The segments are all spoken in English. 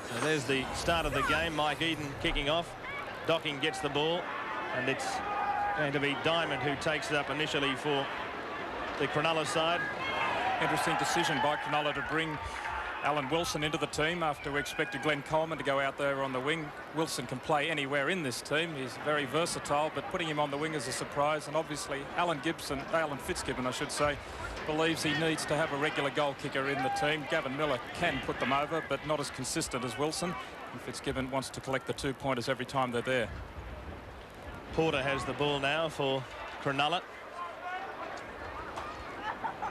So there's the start of the game. Mike Eden kicking off. Docking gets the ball, and it's going to be Diamond who takes it up initially for the Cronulla side. Interesting decision by Cronulla to bring Alan Wilson into the team after we expected Glenn Coleman to go out there on the wing. Wilson can play anywhere in this team. He's very versatile, but putting him on the wing is a surprise. And obviously Alan Fitzgibbon, I should say, believes he needs to have a regular goal kicker in the team. Gavin Miller can put them over, but not as consistent as Wilson. And Fitzgibbon wants to collect the 2-pointers every time they're there. Porter has the ball now for Cronulla.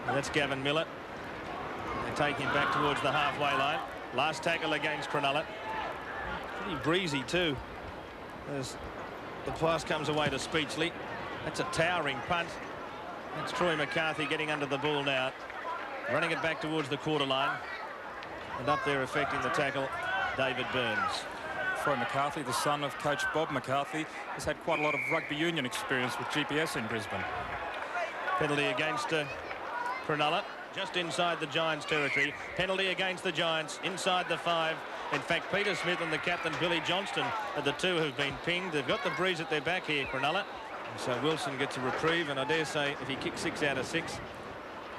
And that's Gavin Miller. They take him back towards the halfway line. Last tackle against Cronulla. Pretty breezy too, as the pass comes away to Speechley. That's a towering punt. That's Troy McCarthy getting under the ball now, running it back towards the quarter line, and up there affecting the tackle, David Burns. Troy McCarthy, the son of coach Bob McCarthy, has had quite a lot of rugby union experience with GPS in Brisbane. Penalty against Cronulla, just inside the Giants territory. Penalty against the Giants inside the 5. In fact, Peter Smith and the captain Billy Johnston are the two who've been pinged. They've got the breeze at their back here, Cronulla. So Wilson gets a reprieve, and I dare say if he kicks 6 out of 6,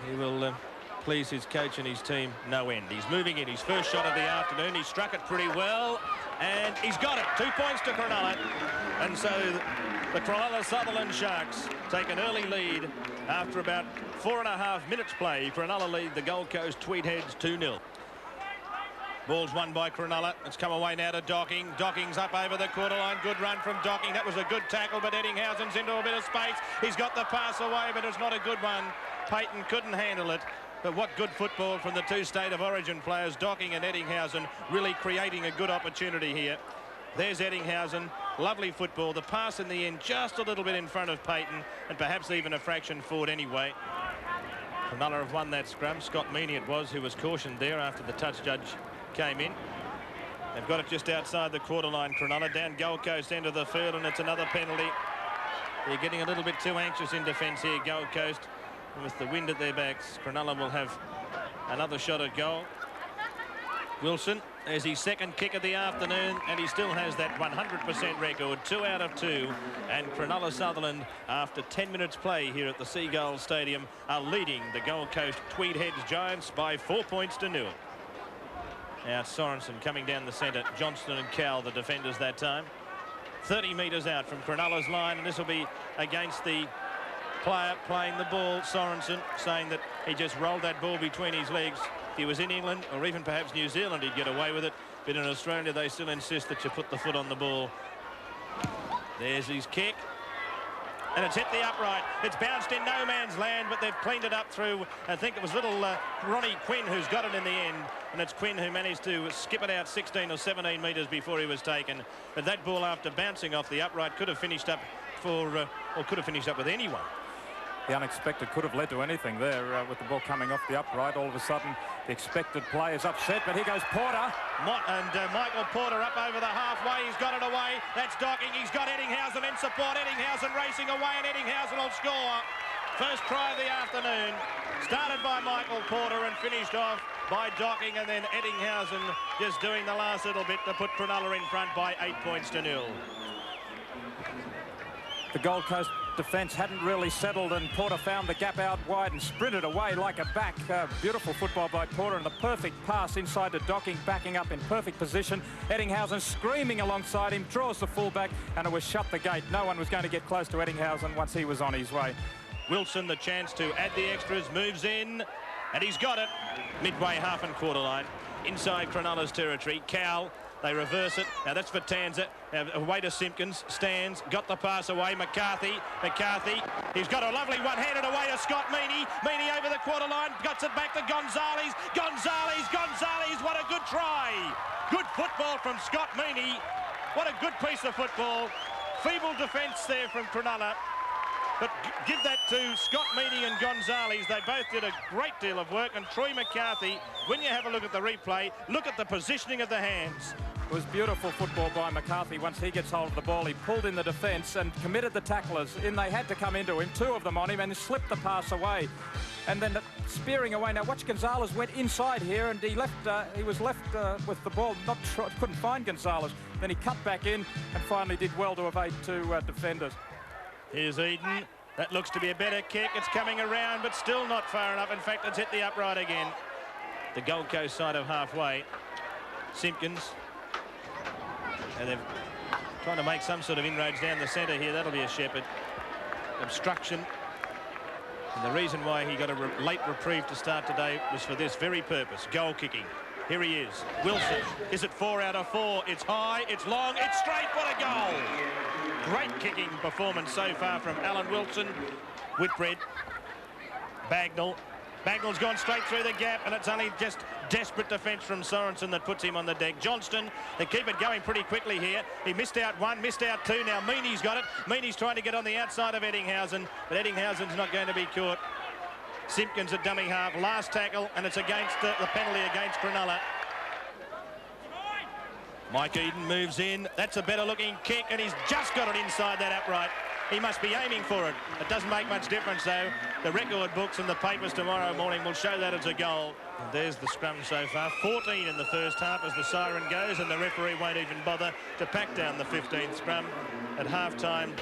he will please his coach and his team no end. He's moving in his first shot of the afternoon. He struck it pretty well, and he's got it. 2 points to Cronulla. And so the Cronulla Sutherland Sharks take an early lead after about 4.5 minutes play. Cronulla lead the Gold Coast Tweed Heads 2-0. Ball's won by Cronulla. It's come away now to Docking. Docking's up over the quarter line. Good run from Docking. That was a good tackle, but Eddinghausen's into a bit of space. He's got the pass away, but it's not a good one. Payton couldn't handle it. But what good football from the two State of Origin players, Docking and Eddinghausen, really creating a good opportunity here. There's Eddinghausen. Lovely football. The pass in the end just a little bit in front of Payton, and perhaps even a fraction forward anyway. Cronulla have won that scrum. Scott Meaney it was who was cautioned there after the touch judge came in. They've got it just outside the quarter line, Cronulla, down Gold Coast end of the field, and it's another penalty. They're getting a little bit too anxious in defence here, Gold Coast. And with the wind at their backs, Cronulla will have another shot at goal. Wilson has his second kick of the afternoon, and he still has that 100% record, 2 out of 2. And Cronulla Sutherland, after 10 minutes play here at the Seagull Stadium, are leading the Gold Coast Tweed Heads Giants by 4 points to 0. Now Sorensen coming down the centre. Johnston and Cowell, the defenders that time. 30 metres out from Cronulla's line, and this will be against the player playing the ball, Sorensen, saying that he just rolled that ball between his legs. If he was in England or even perhaps New Zealand, he'd get away with it. But in Australia, they still insist that you put the foot on the ball. There's his kick. And it's hit the upright. It's bounced in no man's land, but they've cleaned it up through, I think it was little Ronnie Quinn who's got it in the end. And it's Quinn who managed to skip it out 16 or 17 metres before he was taken. But that ball, after bouncing off the upright, could have finished up for, or could have finished up with anyone. The unexpected could have led to anything there with the ball coming off the upright. All of a sudden, the expected play is upset, but here goes Porter. Michael Porter up over the halfway. He's got it away. That's Docking. He's got Eddinghausen in support. Eddinghausen racing away, and Eddinghausen will score. First try of the afternoon. Started by Michael Porter and finished off by Docking, and then Eddinghausen just doing the last little bit to put Cronulla in front by 8 points to 0. The Gold Coast defence hadn't really settled, and Porter found the gap out wide and sprinted away like a back. Beautiful football by Porter, and the perfect pass inside to Docking, backing up in perfect position. Eddinghausen screaming alongside him, draws the fullback, and it was shut the gate. No one was going to get close to Eddinghausen once he was on his way. Wilson, the chance to add the extras, moves in, and he's got it. Midway half and quarter line, inside Cronulla's territory. Cowell, they reverse it. Now that's for Tanza. Away to Simpkins. Stands. Got the pass away. McCarthy. He's got a lovely one. Handed away to Scott Meaney. Meaney over the quarter line. Guts it back to Gonzalez. Gonzalez. What a good try. Good football from Scott Meaney. What a good piece of football. Feeble defence there from Cronulla. But give that to Scott Meaney and Gonzalez. They both did a great deal of work. And Troy McCarthy, when you have a look at the replay, look at the positioning of the hands. It was beautiful football by McCarthy. Once he gets hold of the ball, he pulled in the defence and committed the tacklers in. They had to come into him, 2 of them on him, and slipped the pass away. And then spearing away. Now watch, Gonzalez went inside here and he was left with the ball, couldn't find Gonzalez. Then he cut back in and finally did well to evade two defenders. Here's Eden. That looks to be a better kick. It's coming around, but still not far enough. In fact, it's hit the upright again. The Gold Coast side of halfway. Simpkins. And they're trying to make some sort of inroads down the centre here. That'll be a Shepherd. Obstruction. And the reason why he got a late reprieve to start today was for this very purpose. Goal kicking. Here he is. Wilson. Is it 4 out of 4? It's high, it's long, it's straight. What a goal! Great kicking performance so far from Alan Wilson. Whitbread. Bagnall. Bagnall's gone straight through the gap, and it's only just desperate defence from Sorensen that puts him on the deck. Johnston, they keep it going pretty quickly here. He missed out one, missed out two. Now Meaney's got it. Meaney's trying to get on the outside of Eddinghausen, but Eddinghausen's not going to be caught. Simpkins at dummy half, last tackle, and it's against the penalty against Cronulla. Mike Eden moves in. That's a better looking kick, and he's just got it inside that upright. He must be aiming for it. It doesn't make much difference, though. The record books and the papers tomorrow morning will show that it's a goal. And there's the scrum so far. 14 in the first half as the siren goes, and the referee won't even bother to pack down the 15th scrum. At half-time,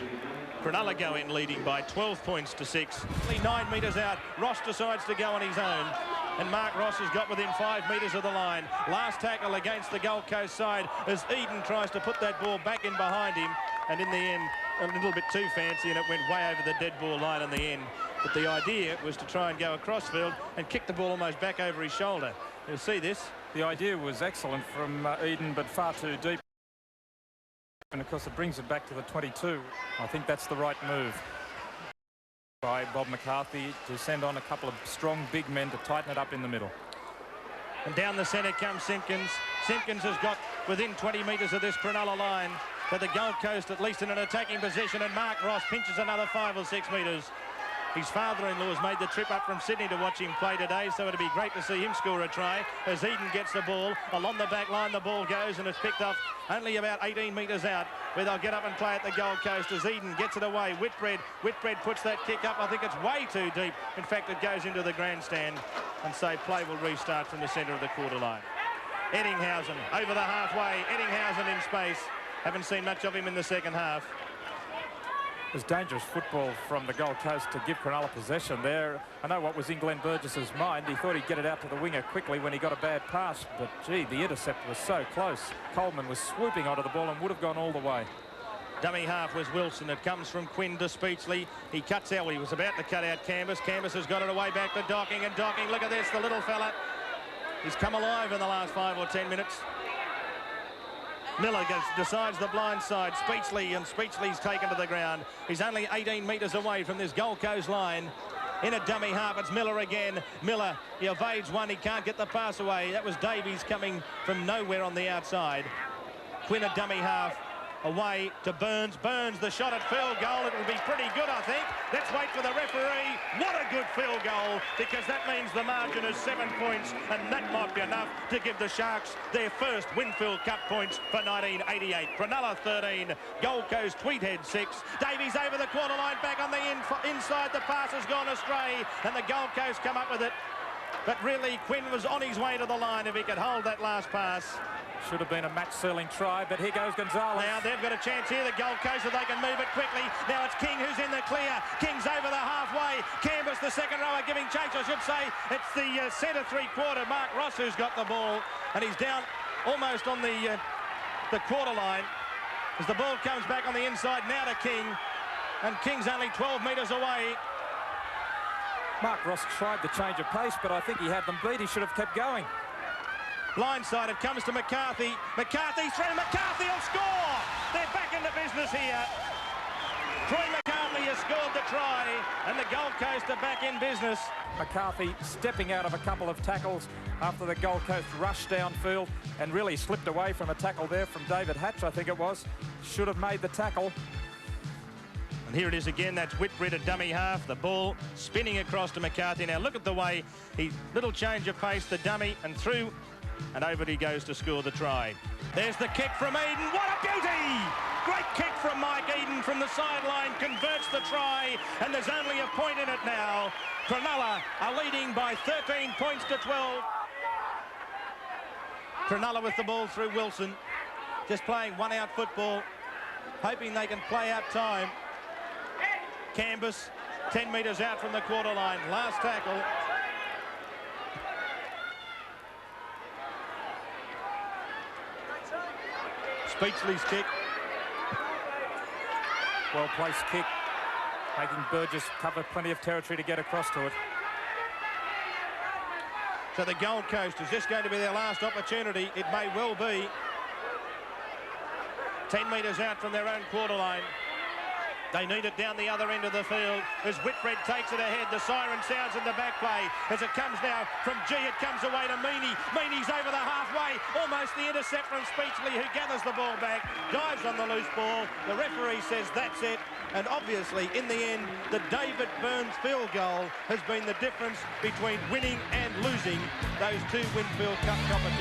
Cronulla go in leading by 12 points to 6. Only 9 metres out. Ross decides to go on his own. And Mark Ross has got within 5 metres of the line. Last tackle against the Gold Coast side as Eden tries to put that ball back in behind him. And in the end, a little bit too fancy, and it went way over the dead ball line in the end. But the idea was to try and go across field and kick the ball almost back over his shoulder. You'll see this. The idea was excellent from Eden, but far too deep. And of course it brings it back to the 22. I think that's the right move by Bob McCarthy to send on a couple of strong big men to tighten it up in the middle. And down the centre comes Simpkins. Simpkins has got within 20 metres of this Cronulla line, but the Gold Coast at least in an attacking position, and Mark Ross pinches another 5 or 6 metres. His father-in-law has made the trip up from Sydney to watch him play today, so it'd be great to see him score a try as Eden gets the ball. Along the back line the ball goes, and it's picked off only about 18 metres out, where they'll get up and play at the Gold Coast as Eden gets it away. Whitbread puts that kick up. I think it's way too deep. In fact, it goes into the grandstand, and so play will restart from the centre of the quarter line. Eddinghausen over the halfway. Eddinghausen in space. Haven't seen much of him in the second half. It was dangerous football from the Gold Coast to give Cronulla possession there. I know what was in Glenn Burgess's mind. He thought he'd get it out to the winger quickly when he got a bad pass, but gee, the intercept was so close. Coleman was swooping onto the ball and would have gone all the way. Dummy half was Wilson. It comes from Quinn to Speechley. He cuts out. Well, he was about to cut out Canvas. Canvas has got it away back to Docking, and Docking, look at this, the little fella. He's come alive in the last 5 or 10 minutes. Miller decides the blind side. Speechley, and Speechley's taken to the ground. He's only 18 metres away from this Gold Coast line. In a dummy half, it's Miller again. Miller, he evades one. He can't get the pass away. That was Davies coming from nowhere on the outside. Quinn a dummy half. Away to Burns. Burns, the shot at field goal. It will be pretty good, I think. Let's wait for the referee. What a good field goal, because that means the margin is 7 points, and that might be enough to give the Sharks their first Winfield Cup points for 1988. Cronulla 13, Gold Coast Tweedhead 6. Davies over the quarter line, back on the inside. The pass has gone astray, and the Gold Coast come up with it. But really, Quinn was on his way to the line if he could hold that last pass. Should have been a match-sealing try, but here goes Gonzalez. Now they've got a chance here, the Gold Coast, if they can move it quickly. Now it's King who's in the clear. King's over the halfway. Canvas, the second rower, giving chase, I should say. It's the centre three-quarter, Mark Ross, who's got the ball, and he's down almost on the quarter line. As the ball comes back on the inside, now to King, and King's only 12 metres away. Mark Ross tried to change of pace, but I think he had them beat. He should have kept going. Blindside, it comes to McCarthy. McCarthy through. McCarthy will score. They're back into business here. Troy McCarthy has scored the try, and the Gold Coast are back in business. McCarthy stepping out of a couple of tackles after the Gold Coast rushed downfield and really slipped away from a tackle there from David Hatch, I think it was. Should have made the tackle. And here it is again. That's Whitbread at dummy half. The ball spinning across to McCarthy. Now look at the way he, little change of pace, the dummy, and through And over he goes to score the try. There's the kick from Eden. What a beauty! Great kick from Mike Eden from the sideline, converts the try, and there's only a point in it now. Cronulla are leading by 13 points to 12. Cronulla with the ball through Wilson, just playing one-out football, hoping they can play out time. Canvas, 10 metres out from the quarter line. Last tackle. Speechley's kick. Well-placed kick, making Burgess cover plenty of territory to get across to it. So the Gold Coast, is this going to be their last opportunity? It may well be. 10 metres out from their own quarter line. They need it down the other end of the field as Whitbread takes it ahead. The siren sounds in the back play as it comes now from G. It comes away to Meaney. Meaney's over the halfway. Almost the intercept from Speechley, who gathers the ball back, dives on the loose ball. The referee says that's it. And obviously, in the end, the David Burns field goal has been the difference between winning and losing those two Winfield Cup competitions.